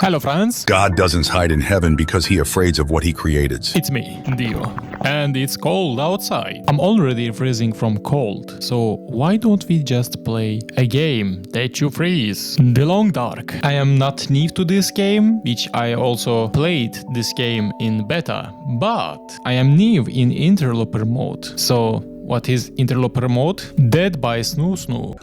Hello friends, God doesn't hide in heaven because he afraid of what he created. it's me, Dio, and it's cold outside. I'm already freezing from cold, so why don't we just play a game that you freeze? The Long Dark. I am not new to this game, which I also played this game in beta, but I am new in interloper mode. So what is interloper mode? Dead by Snoo Snoo.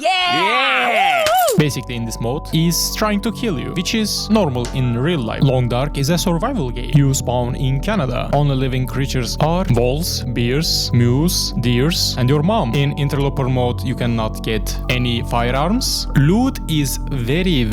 Basically in this mode is trying to kill you, which is normal in real life. Long Dark is a survival game. You spawn in Canada. Only living creatures are wolves, bears, moose, deers, and your mom. In interloper mode you cannot get any firearms. Loot is very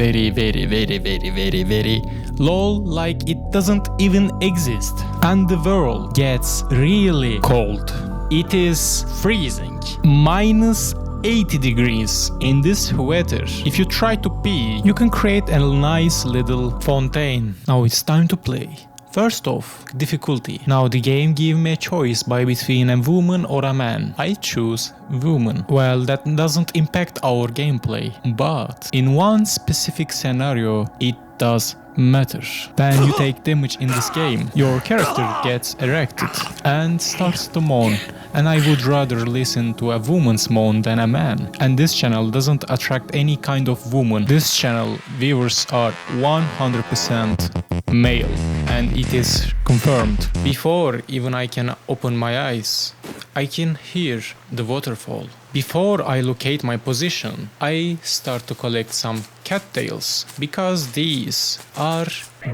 low, like it doesn't even exist. And the world gets really cold. It is freezing. Minus 80 degrees in this weather. If you try to pee, you can create a nice little fountain. Now it's time to play. First off, difficulty. Now the game gives me a choice by between a woman or a man. I choose woman. Well, that doesn't impact our gameplay, but in one specific scenario it does matter. When you take damage in this game, your character gets erected and starts to moan. And I would rather listen to a woman's moan than a man. And this channel doesn't attract any kind of woman. This channel viewers are 100% male. And it is confirmed. Before even I can open my eyes, I can hear the waterfall. Before I locate my position, I start to collect some cattails, because these are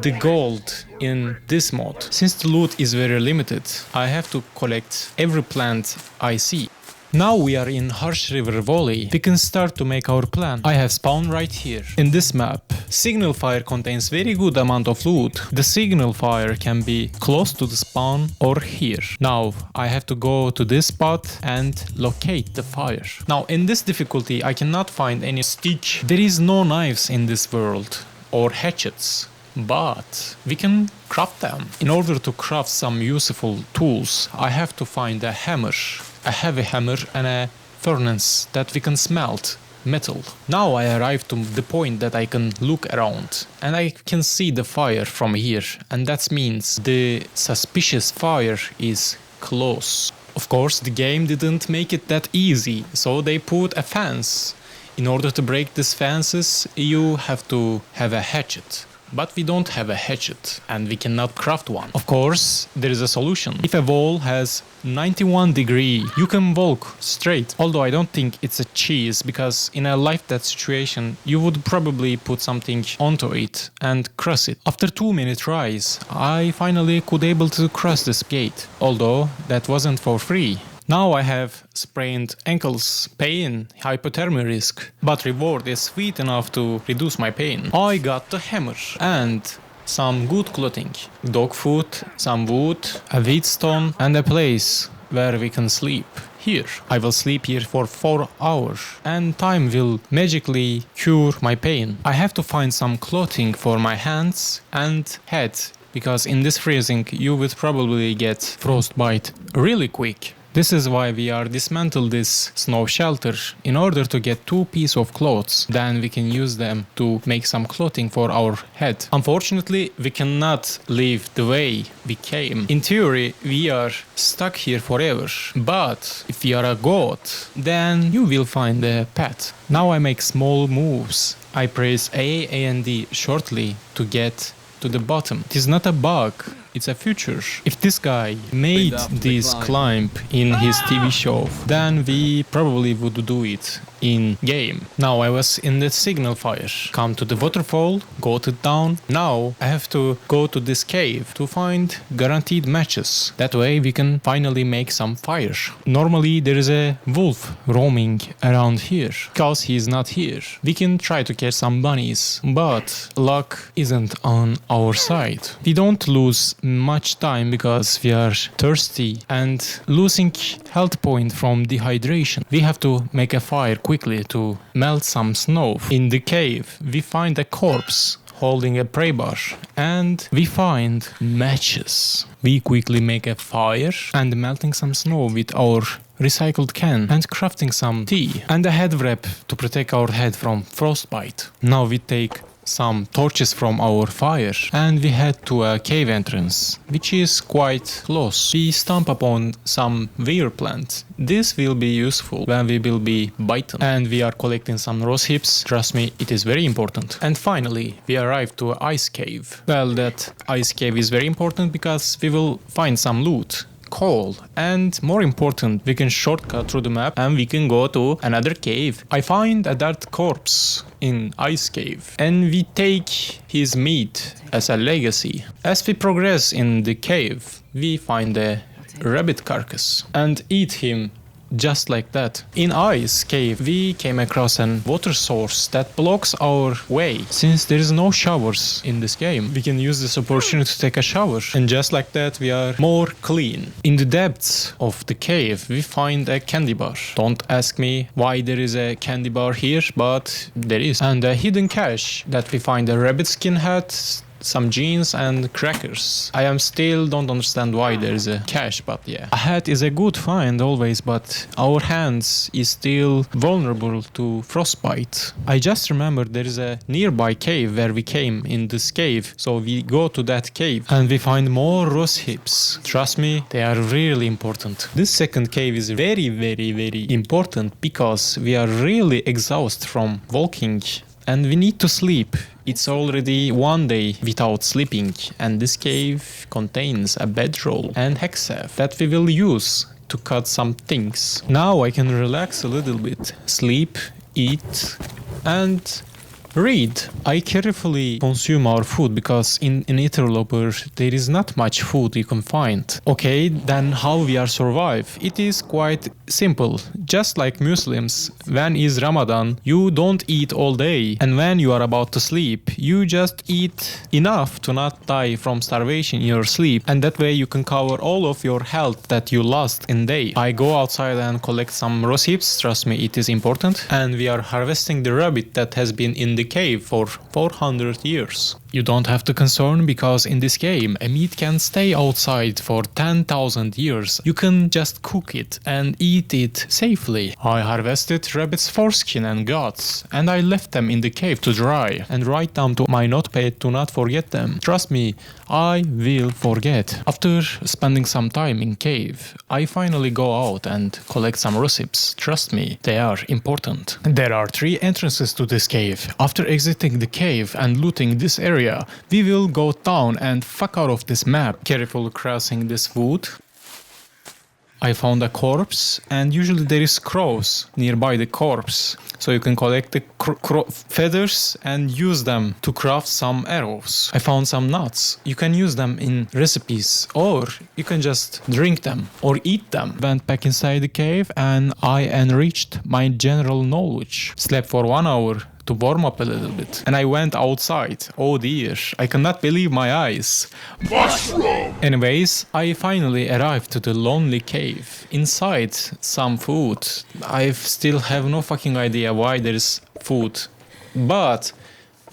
the gold in this mod. Since the loot is very limited, I have to collect every plant I see. Now we are in Harsh River Valley. We can start to make our plan. I have spawned right here. In this map, Signal Fire contains very good amount of loot. The Signal Fire can be close to the spawn or here. Now I have to go to this spot and locate the fire. Now in this difficulty I cannot find any stick. There is no knives in this world or hatchets. But we can craft them. In order to craft some useful tools, I have to find a hammer, a heavy hammer and a furnace that we can smelt metal. Now I arrive to the point that I can look around and I can see the fire from here, and that means the suspicious fire is close. Of course, the game didn't make it that easy, so they put a fence. In order to break these fences, you have to have a hatchet. But we don't have a hatchet and we cannot craft one. Of course, there is a solution. If a wall has 91 degree, you can walk straight. Although I don't think it's a cheese, because in a life-death situation, you would probably put something onto it and cross it. After 2 minute tries, I finally could able to cross this gate. Although that wasn't for free. Now I have sprained ankles, pain, hypothermia risk, but reward is sweet enough to reduce my pain. I got the hammer and some good clothing, dog food, some wood, a wheatstone and a place where we can sleep. Here. I will sleep here for 4 hours and time will magically cure my pain. I have to find some clothing for my hands and head, because in this freezing you would probably get frostbite really quick. This is why we are dismantle this snow shelter in order to get 2 pieces of clothes. Then we can use them to make some clothing for our head. Unfortunately, we cannot leave the way we came. In theory, we are stuck here forever. But if we are a god, then you will find a path. Now I make small moves. I press A and D shortly to get to the bottom. It is not a bug. It's a future. If this guy made this climb in his TV show, then we probably would do it in game. Now I was in the signal fire. Come to the waterfall, got it down. Now I have to go to this cave to find guaranteed matches. That way we can finally make some fire. Normally there is a wolf roaming around here. Because he is not here, we can try to catch some bunnies, but luck isn't on our side. We don't lose much time because we are thirsty and losing health point from dehydration. We have to make a fire quickly to melt some snow. In the cave we find a corpse holding a prey bar, and we find matches. We quickly make a fire and melting some snow with our recycled can and crafting some tea and a head wrap to protect our head from frostbite. Now we take some torches from our fire and we head to a cave entrance, which is quite close. We stump upon some weir plant. This will be useful when we will be bitten, and we are collecting some rose hips. Trust me, it is very important. And finally we arrive to an ice cave. Well, that ice cave is very important because we will find some loot, coal, and more important, we can shortcut through the map and we can go to another cave. I find a dead corpse in ice cave and we take his meat as a legacy. As we progress in the cave, we find a rabbit carcass and eat him just like that. In ice cave we came across an water source that blocks our way. Since there is no showers in this game, we can use this opportunity to take a shower, and just like that we are more clean. In the depths of the cave we find a candy bar. Don't ask me why there is a candy bar here, but there is. And a hidden cache that we find a rabbit skin hat, some jeans and crackers. I am still don't understand why there is a cache, but yeah. A hat is a good find always, but our hands is still vulnerable to frostbite. I just remember there is a nearby cave where we came in this cave, so we go to that cave and we find more rose hips. Trust me, they are really important. This second cave is very important because we are really exhausted from walking and we need to sleep. It's already one day without sleeping, and this cave contains a bedroll and hexaf that we will use to cut some things. Now I can relax a little bit, sleep, eat, and read. I carefully consume our food because in Interloper there is not much food you can find. Okay, then how we are survive? It is quite simple. Just like Muslims, when is Ramadan, you don't eat all day, and when you are about to sleep, you just eat enough to not die from starvation in your sleep, and that way you can cover all of your health that you lost in day. I go outside and collect some rose hips, trust me, it is important, and we are harvesting the rabbit that has been in the cave for 400 years. You don't have to concern because in this game a meat can stay outside for 10,000 years. You can just cook it and eat it safely. I harvested rabbit's foreskin and guts and I left them in the cave to dry and write down to my notepad to not forget them. Trust me, I will forget. After spending some time in cave, I finally go out and collect some recipes. Trust me, they are important. There are 3 entrances to this cave. After exiting the cave and looting this area, we will go down and fuck out of this map. Careful crossing this wood. I found a corpse, and usually there is crows nearby the corpse, so you can collect the feathers and use them to craft some arrows. I found some nuts. You can use them in recipes, or you can just drink them or eat them. Went back inside the cave and I enriched my general knowledge. Slept for 1 hour to warm up a little bit, and I went outside. Oh dear, I cannot believe my eyes. Mushroom! Anyways, I finally arrived to the lonely cave. Inside, some food. I still have no fucking idea why there is food, but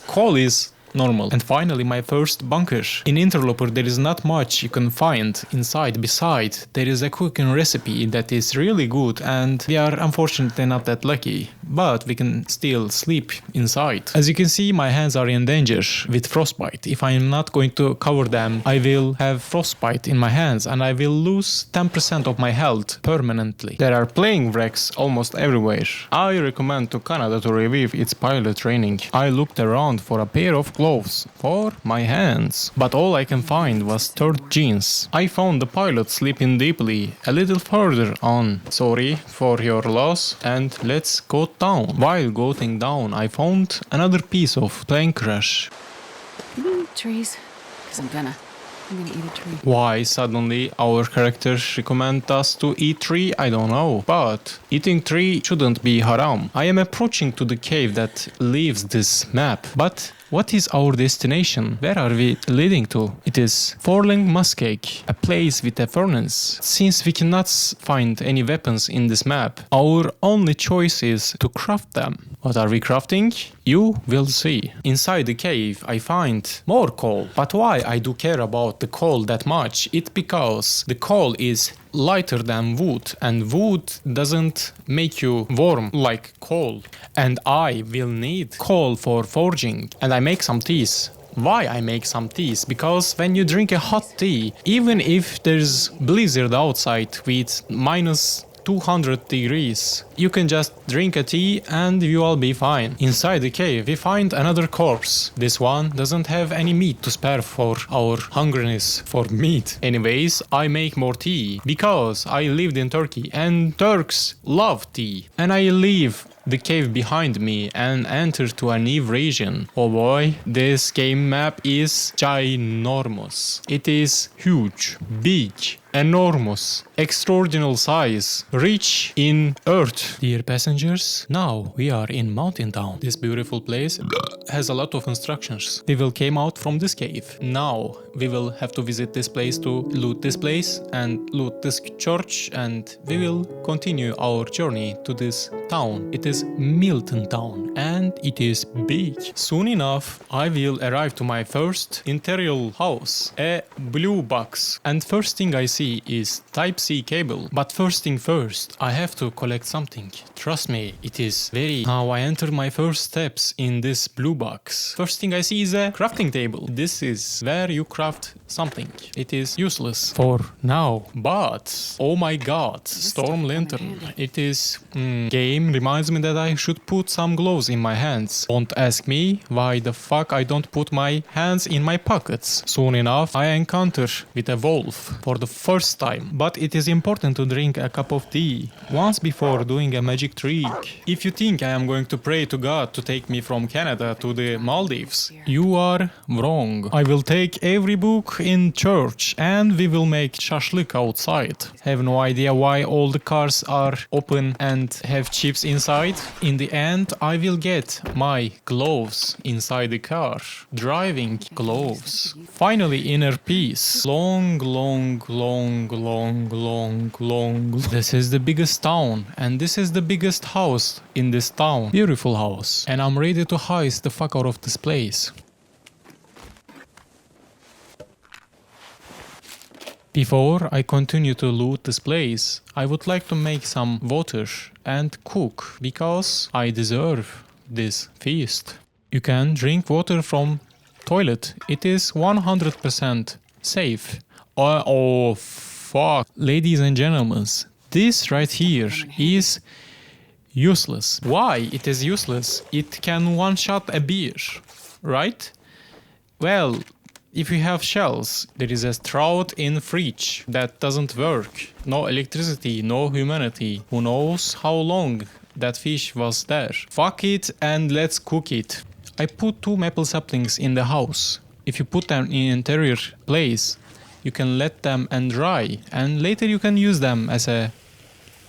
coal is normal. And finally my first bunker. In Interloper there is not much you can find inside. Besides, there is a cooking recipe that is really good, and we are unfortunately not that lucky, but we can still sleep inside. As you can see, my hands are in danger with frostbite. If I am not going to cover them, I will have frostbite in my hands and I will lose 10% of my health permanently. There are plane wrecks almost everywhere. I recommend to Canada to review its pilot training. I looked around for a pair of gloves for my hands, but all I can find was third jeans. I found the pilot sleeping deeply a little further on. Sorry for your loss, and let's go down. While going down, I found another piece of plane crash. Can you eat trees? Because I'm gonna eat a tree. Why suddenly our characters recommend us to eat tree? I don't know. But eating tree shouldn't be haram. I am approaching to the cave that leaves this map, but What is our destination? Where are we leading to? It is Forling Muskeg, a place with a furnace. Since we cannot find any weapons in this map, our only choice is to craft them. What are we crafting? You will see. Inside the cave I find more coal. But why I do care about the coal that much? It's because the coal is lighter than wood, and wood doesn't make you warm like coal. And I will need coal for forging, and I make some teas. Why I make some teas? Because when you drink a hot tea, even if there's blizzard outside with minus 200 degrees, you can just drink a tea and you will be fine. Inside the cave we find another corpse. This one doesn't have any meat to spare for our hungriness for meat. Anyways, I make more tea because I lived in Turkey and Turks love tea. And I leave the cave behind me and enter to a new region. Oh boy, this game map is ginormous. It is huge, big, enormous, extraordinary size, rich in earth. Dear passengers, now we are in Mountain Town. This beautiful place has a lot of instructions. We will came out from this cave. Now we will have to visit this place to loot this place and loot this church, and we will continue our journey to this town. It is Milton Town and it is big. Soon enough I will arrive to my first interior house, a blue box, and first thing I see is Type-C cable. But first thing first, I have to collect something. Trust me, it is very... Now I enter my first steps in this blue box. First thing I see is a crafting table. This is where you craft something. It is useless for now, but oh my god, Storm Lantern. It is... game reminds me that I should put some gloves in my hands. Don't ask me why the fuck I don't put my hands in my pockets. Soon enough I encounter with a wolf for the first time, but it is important to drink a cup of tea once before doing a magic trick. If you think I am going to pray to God to take me from Canada to the Maldives, you are wrong. I will take every book in church and we will make shashlik outside. Have no idea why all the cars are open and have chips inside. In the end I will get my gloves inside the car. Driving gloves. Finally inner peace. Long. This is the biggest town and this is the biggest house in this town. Beautiful house. And I'm ready to heist the fuck out of this place. Before I continue to loot this place, I would like to make some water and cook because I deserve this feast. You can drink water from toilet. It is 100% safe. Oh fuck. Ladies and gentlemen, this right here is useless. Why it is useless? It can one-shot a beer, right? Well, if you have shells, there is a trout in fridge that doesn't work. No electricity, no humanity. Who knows how long that fish was there? Fuck it and let's cook it. I put 2 maple saplings in the house. If you put them in interior place, you can let them and dry, and later you can use them as a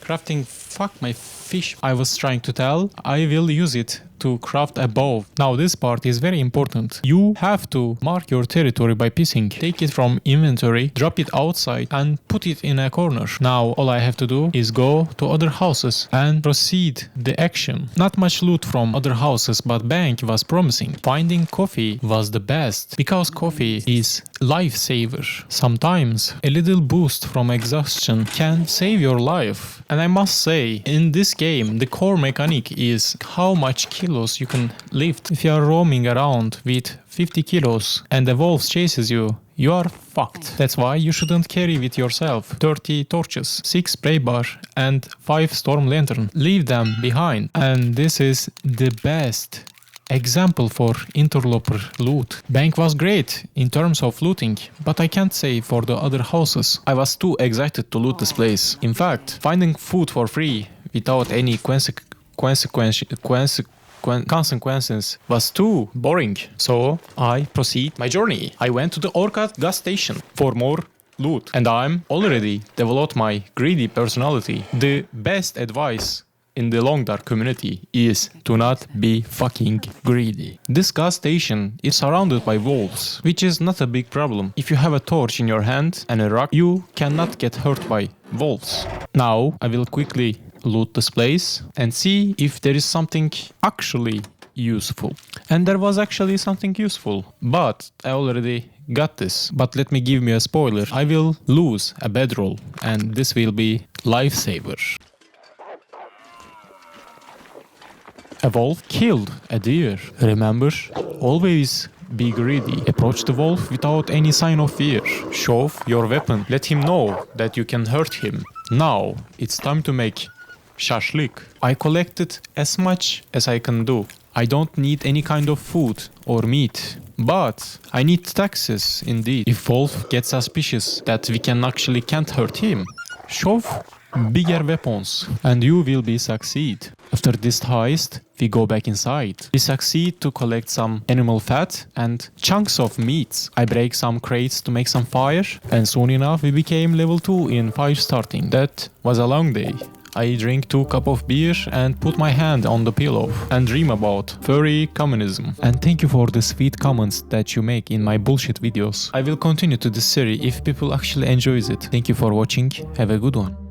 crafting. Fuck my fish. I was trying to tell, I will use it to craft a bow. Now this part is very important. You have to mark your territory by pissing. Take it from inventory, drop it outside and put it in a corner. Now all I have to do is go to other houses and proceed the action. Not much loot from other houses, but bank was promising. Finding coffee was the best because coffee is lifesaver. Sometimes a little boost from exhaustion can save your life. And I must say, in this game the core mechanic is how much kilos you can lift. If you are roaming around with 50 kilos and the wolf chases you, you are fucked. That's why you shouldn't carry with yourself 30 torches, 6 spray bar and 5 storm lantern. Leave them behind. And this is the best example for interloper loot. Bank was great in terms of looting, but I can't say for the other houses. I was too excited to loot this place. In fact, finding food for free without any consequences was too boring. So I proceed my journey. I went to the Orchard gas station for more loot, and I'm already developed my greedy personality. The best advice in the Long Dark community is to not be fucking greedy. This gas station is surrounded by wolves, which is not a big problem. If you have a torch in your hand and a rock, you cannot get hurt by wolves. Now I will quickly loot this place and see if there is something actually useful. And there was actually something useful, but I already got this. But let me give you a spoiler. I will lose a bedroll and this will be lifesaver. A wolf killed a deer. Remember, always be greedy. Approach the wolf without any sign of fear. Show your weapon. Let him know that you can hurt him. Now it's time to make shashlik. I collected as much as I can do. I don't need any kind of food or meat, but I need taxes indeed. If wolf gets suspicious that we can't hurt him, shove bigger weapons and you will be succeed. After this heist, we go back inside. We succeed to collect some animal fat and chunks of meats. I break some crates to make some fire, and soon enough we became level 2 in fire starting. That was a long day. I drink 2 cups of beer and put my hand on the pillow and dream about furry communism. And thank you for the sweet comments that you make in my bullshit videos. I will continue to this series if people actually enjoys it. Thank you for watching. Have a good one.